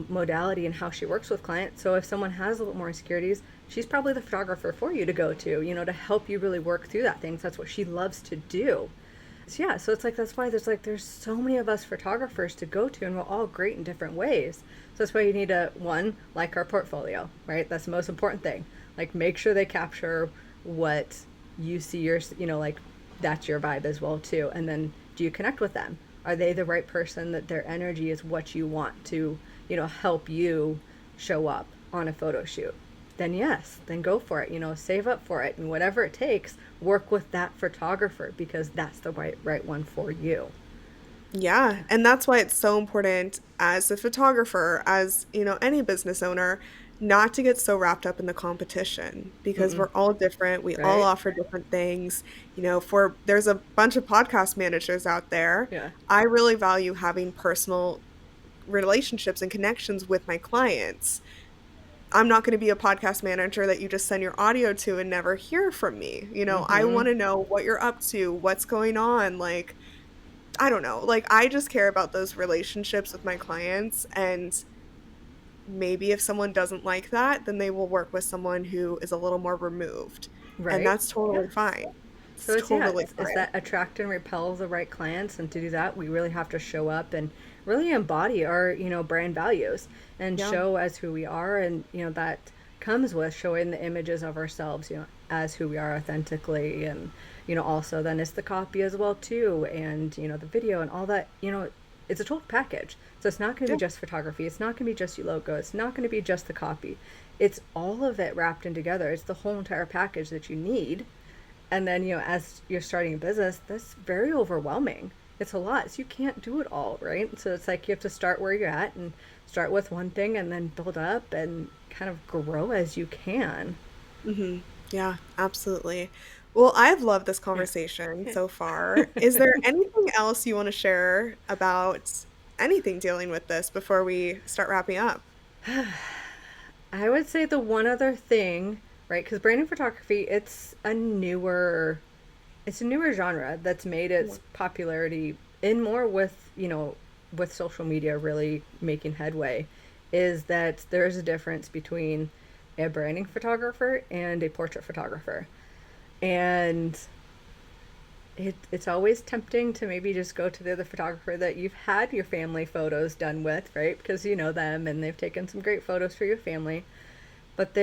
modality in how she works with clients. So if someone has a little more insecurities, she's probably the photographer for you to go to, to help you really work through that thing. So that's what she loves to do. So yeah, so it's like that's why there's so many of us photographers to go to, and we're all great in different ways. So that's why you need to, one, like our portfolio, right? That's the most important thing. Like, make sure they capture what you see like that's your vibe as well too. And then, do you connect with them? Are they the right person, that their energy is what you want to, help you show up on a photo shoot? Then yes, then go for it. Save up for it, and whatever it takes, work with that photographer, because that's the right one for you. Yeah, and that's why it's so important as a photographer, as, any business owner, not to get so wrapped up in the competition because Mm-mm. we're all different. We all Right? offer different things. For there's a bunch of podcast managers out there. Yeah. I really value having personal relationships and connections with my clients. I'm not going to be a podcast manager that you just send your audio to and never hear from me. I Mm-hmm. want to know what you're up to, what's going on, like I don't know. Like, I just care about those relationships with my clients. And maybe if someone doesn't like that, then they will work with someone who is a little more removed. And Right? that's totally Yes. fine. So It's it's yeah, totally it's fine. that attract and repel the right clients, and to do that, we really have to show up and really embody our brand values and Yeah. show as who we are, and that comes with showing the images of ourselves, as who we are authentically, and also then it's the copy as well too, and the video and all that. It's a total package. So it's not going to Yeah. be just photography. It's not going to be just your logo. It's not going to be just the copy. It's all of it wrapped in together. It's the whole entire package that you need. And then, as you're starting a business, that's very overwhelming. It's a lot. So you can't do it all, right? So it's like you have to start where you're at and start with one thing and then build up and kind of grow as you can. Hmm. Yeah, absolutely. Well, I've loved this Yeah. conversation so far. Is there anything else you want to share about anything dealing with this before we start wrapping up? I would say the one other thing, right? Because branding photography, it's a newer genre that's made its popularity in more with social media really making headway, is that there is a difference between a branding photographer and a portrait photographer. And it's always tempting to maybe just go to the other photographer that you've had your family photos done with, right? Because you know them and they've taken some great photos for your family. But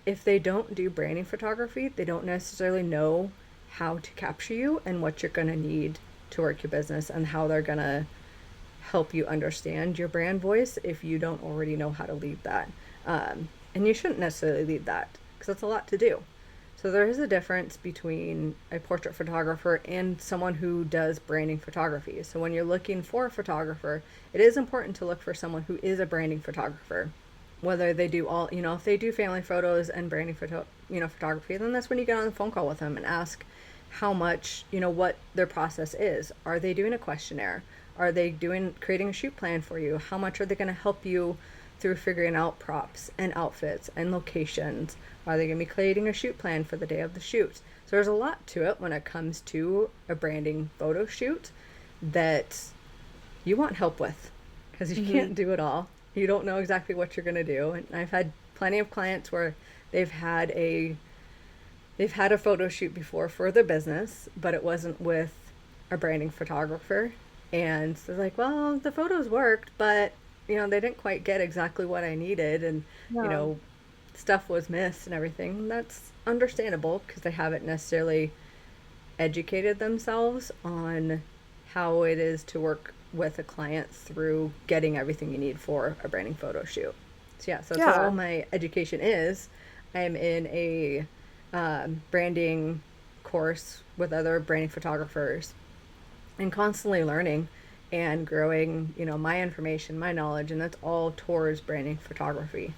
if they don't do branding photography, they don't necessarily know how to capture you and what you're going to need to work your business, and how they're going to help you understand your brand voice if you don't already know how to lead that. And you shouldn't necessarily lead that because that's a lot to do. So there is a difference between a portrait photographer and someone who does branding photography. So when you're looking for a photographer, it is important to look for someone who is a branding photographer. Whether they do if they do family photos and branding photography, then that's when you get on the phone call with them and ask how much, what their process is. Are they doing a questionnaire? Are they creating a shoot plan for you? How much are they going to help you through figuring out props and outfits and locations? Are they going to be creating a shoot plan for the day of the shoot? So there's a lot to it when it comes to a branding photo shoot that you want help with, because you Hmm. can't do it all. You don't know exactly what you're going to do. And I've had plenty of clients where they've had a they've had a photo shoot before for their business, but it wasn't with a branding photographer. And so they're like, well, the photos worked, but they didn't quite get exactly what I needed, and you Yeah. know, stuff was missed and everything. That's understandable because they haven't necessarily educated themselves on how it is to work with a client through getting everything you need for a branding photo shoot. So yeah, so that's what all Yeah. my education is. I'm in a branding course with other branding photographers and constantly learning and growing, my information, my knowledge, and that's all towards branding photography.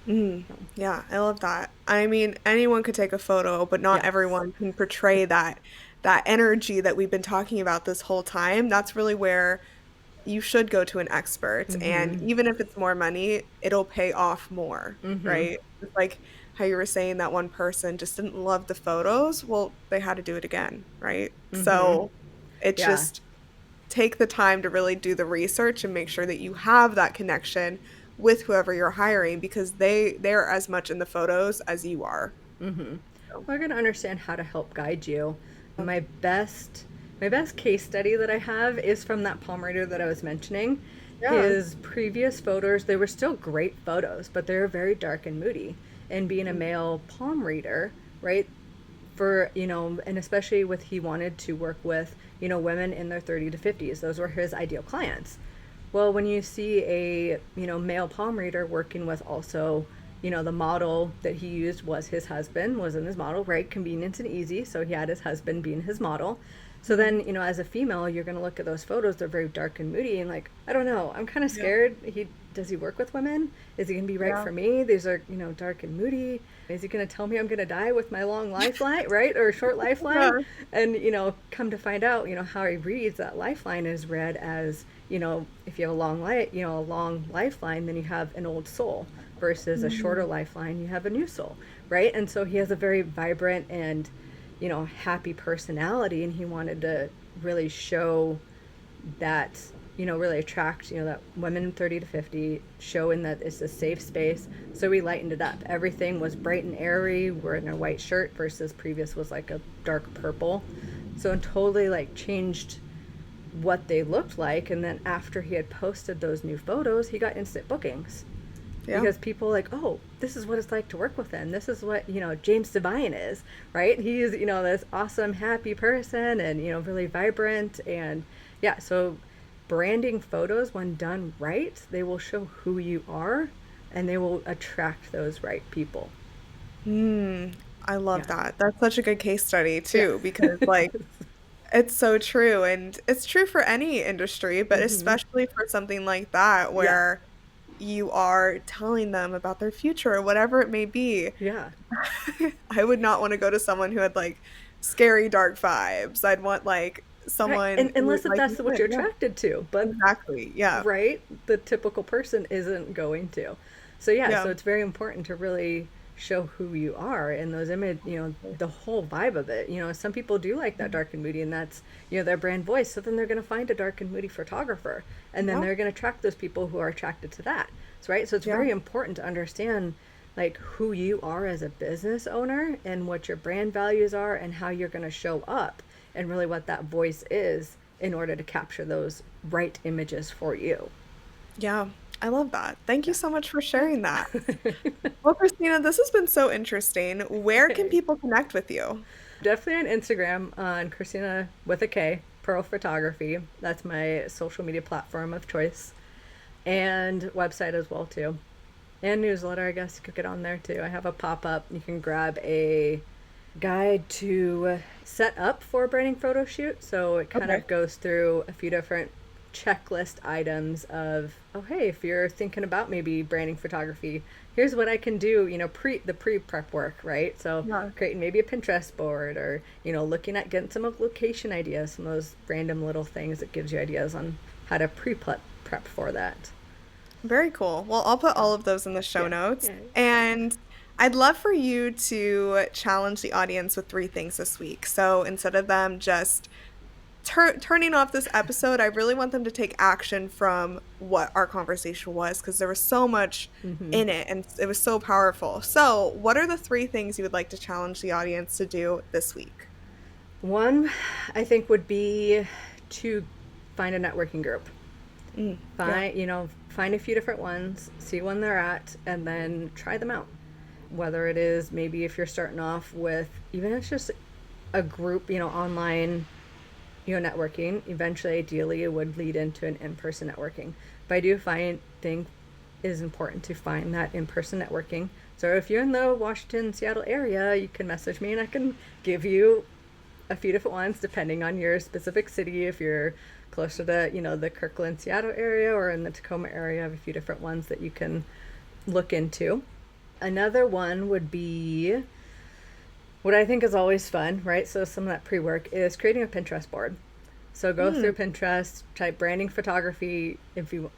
Mhm. Yeah, I love that. I mean, anyone could take a photo, but not Yes. everyone can portray that energy that we've been talking about this whole time. That's really where you should go to an expert. And Mhm. even if it's more money, it'll pay off more, Mhm. right? It's like how you were saying that one person just didn't love the photos. Well, they had to do it again, right? Mhm. So it Yeah. just take the time to really do the research and make sure that you have that connection with whoever you're hiring because they're as much in the photos as you are. Mhm. So, We're going to understand how to help guide you My best case study that I have is from that palm reader that I was mentioning. Yeah. His previous photos, they were still great photos, but they were very dark and moody. And being a male palm reader, right, for, and especially with he wanted to work with, women in their 30 to 50s. Those were his ideal clients. Well, when you see a, male palm reader working with also, the model that he used was his husband, was in his model, right? Convenience and easy. So he had his husband being his model. So then, as a female, you're going to look at those photos. They're very dark and moody, and like, I don't know. I'm kind of Yeah. scared. Does he work with women? Is he going to be right Yeah. for me? These are, dark and moody. Is he going to tell me I'm going to die with my long lifeline, right? Or short Yeah. lifeline? And, come to find out, how he reads that lifeline is read as, if you have a long lifeline, then you have an old soul versus a shorter lifeline, you have a new soul, right? And so he has a very vibrant and, happy personality, and he wanted to really show that, really attract, that women 30 to 50, showing that it's a safe space. So we lightened it up. Everything was bright and airy. We're in a white shirt versus previous was like a dark purple. So it totally like changed what they looked like. And then after he had posted those new photos, he got instant bookings. Yeah. Because people like, oh, this is what it's like to work with him. This is what, James Devine is, right? He's, this awesome, happy person and, really vibrant. And yeah, so branding photos, when done right, they will show who you are and they will attract those right people. I love Yeah. that. That's such a good case study Yeah. too, because like it's so true. And it's true for any industry, but hmm especially for something like that Yeah. where you are telling them about their future or whatever it may be. Yeah. I would not want to go to someone who had like scary dark vibes. I'd want like Right. someone And who, unless if like you that's what said, you're yeah, attracted to, but exactly. Yeah. right, the typical person isn't going to. So yeah, Yeah. so it's very important to really show who you are in those image, the whole vibe of it. Some people do like that dark and moody, and that's, their brand voice. So then they're going to find a dark and moody photographer, and then Yeah. they're going to attract those people who are attracted to that. So right, so it's Yeah. very important to understand like who you are as a business owner and what your brand values are and how you're going to show up and really what that voice is in order to capture those right images for you. Yeah. I love that. Thank you Yeah. so much for sharing that. Well, Christina, this has been so interesting. Where can Okay. people connect with you? Definitely on Instagram on Kristina with a K, Pearl Photography. That's my social media platform of choice. And website as well too. And newsletter, I guess you could get on there too. I have a pop-up. You can grab a guide to set up for a branding photo shoot. So it kind Okay. of goes through a few different checklist items of, oh hey, if you're thinking about maybe branding photography, here's what I can do, pre-prep work, right? So Yeah. creating maybe a Pinterest board or, looking at getting some of location ideas, some of those random little things that gives you ideas on how to prep for that. Very cool. Well, I'll put Yeah. all of those in the show Yeah. notes. Yeah. And I'd love for you to challenge the audience with three things this week. So instead of them just turning off this episode, I really want them to take action from what our conversation was because there was so much hmm in it and it was so powerful. So, what are the three things you would like to challenge the audience to do this week? One, I think, would be to find a networking group. Yeah. Find a few different ones, see when they're at, and then try them out. Whether it is maybe if you're starting off with, even if it's just a group, online, networking, eventually, ideally, it would lead into an in-person networking. But I do think it is important to find that in-person networking. So if you're in the Washington, Seattle area, you can message me and I can give you a few different ones depending on your specific city. If you're closer to, the Kirkland, Seattle area or in the Tacoma area, I have a few different ones that you can look into. Another one would be what I think is always fun, right? So some of that pre-work is creating a Pinterest board. So go through Pinterest, type branding photography. You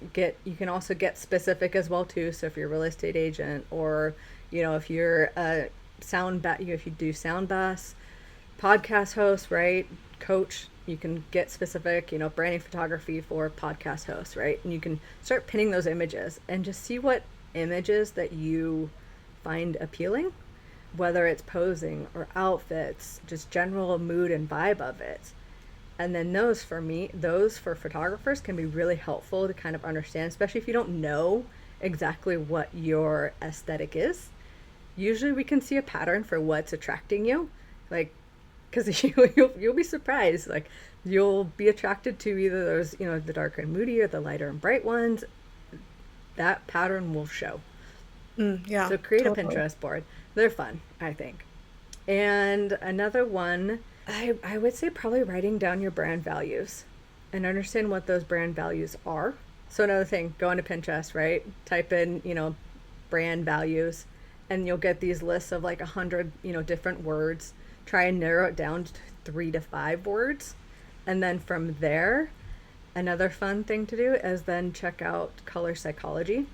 can also get specific as well too. So if you're a real estate agent or, if you're a if you do sound baths, podcast host, right? Coach, you can get specific, branding photography for podcast hosts, right? And you can start pinning those images and just see what images that you find appealing whether it's posing or outfits, just general mood and vibe of it. And then those for photographers can be really helpful to kind of understand, especially if you don't know exactly what your aesthetic is. Usually we can see a pattern for what's attracting you, like, because you'll be surprised. Like, you'll be attracted to either those, the darker and moody or the lighter and bright ones. That pattern will show. Yeah. So create totally. a Pinterest board. They're fun, I think. And another one, I would say probably writing down your brand values and understand what those brand values are. So another thing, go into Pinterest, right? Type in, brand values, and you'll get these lists of like 100, different words. Try and narrow it down to 3 to 5 words. And then from there, another fun thing to do is then check out color psychology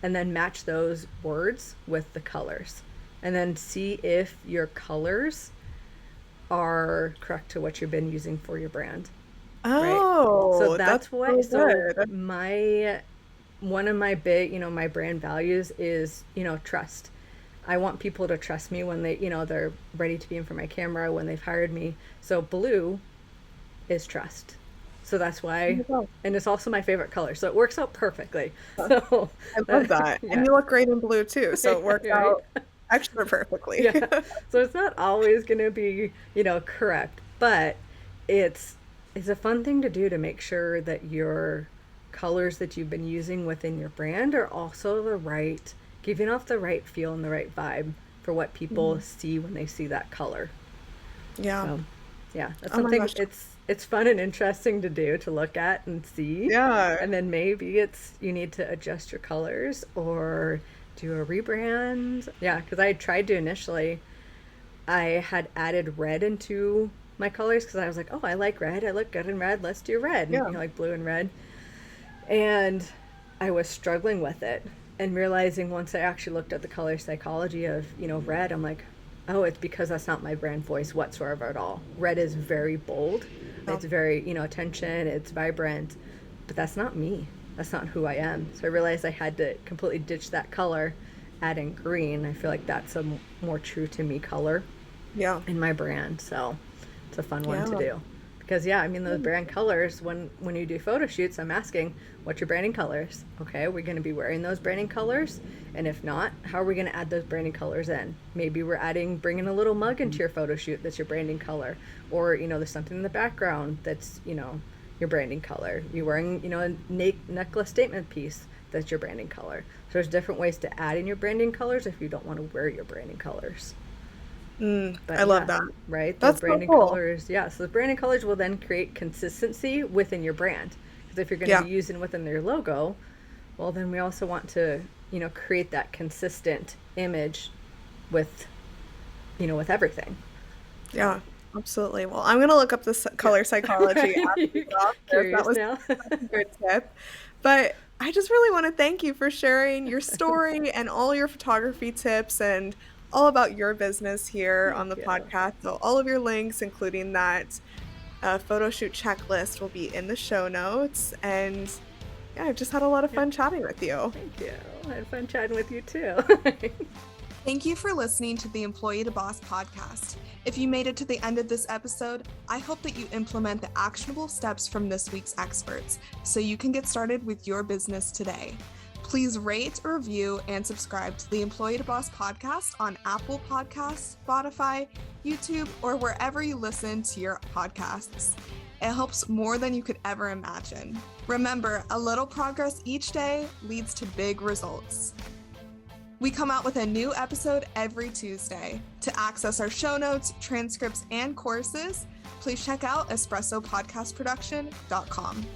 and then match those words with the colors. And then see if your colors are correct to what you've been using for your brand. Oh, right? So that's what, really so good. one of my big, my brand values is, trust. I want people to trust me when they, they're ready to be in for my camera, when they've hired me. So blue is trust. So that's why, and it's also my favorite color. So it works out perfectly. So I love that. yeah. And you look great in blue too. So it worked Right? out extra perfectly. Yeah. So it's not always going to be, correct, but it's a fun thing to do to make sure that your colors that you've been using within your brand are also giving off the right feel and the right vibe for what people see when they see that color. Yeah. So, yeah, that's Oh my something. gosh. It's fun and interesting to do, to look at and see. Yeah. And then maybe you need to adjust your colors or do a rebrand. Yeah, because I tried to initially. I had added red into my colors because I was like, oh, I like red. I look good in red. Let's do red. Yeah. Like blue and red. And I was struggling with it and realizing once I actually looked at the color psychology of, red, I'm like, oh, it's because that's not my brand voice whatsoever at all. Red is very bold. Oh. It's very, attention. It's vibrant. But that's not me. That's not who I am. So I realized I had to completely ditch that color, add in green. I feel like that's a more true to me color in my brand. So it's a fun one to do. Because, those brand colors, when you do photo shoots, I'm asking, what's your branding colors? Okay, are we going to be wearing those branding colors? And if not, how are we going to add those branding colors in? Maybe we're bringing a little mug into your photo shoot that's your branding color. Or, there's something in the background that's, your branding color. You're wearing, a necklace statement piece that's your branding color. So there's different ways to add in your branding colors if you don't want to wear your branding colors. But I love that. Right? That's the branding so cool. colors. Yeah. So the branding colors will then create consistency within your brand. Because if you're going to be using within your logo, well, then we also want to, create that consistent image with, with everything. Yeah, absolutely. Well, I'm going to look up this color psychology. Curious that was now. a good tip. But I just really want to thank you for sharing your story and all your photography tips and all about your business here on the podcast. So all of your links, including that photo shoot checklist, will be in the show notes. And yeah, I've just had a lot of fun chatting with you. Thank you. I had fun chatting with you too. Thank you for listening to the Employee to Boss podcast. If you made it to the end of this episode, I hope that you implement the actionable steps from this week's experts so you can get started with your business today. Please rate, review, and subscribe to the Employee to Boss podcast on Apple Podcasts, Spotify, YouTube, or wherever you listen to your podcasts. It helps more than you could ever imagine. Remember, a little progress each day leads to big results. We come out with a new episode every Tuesday. To access our show notes, transcripts, and courses, please check out espressopodcastproduction.com.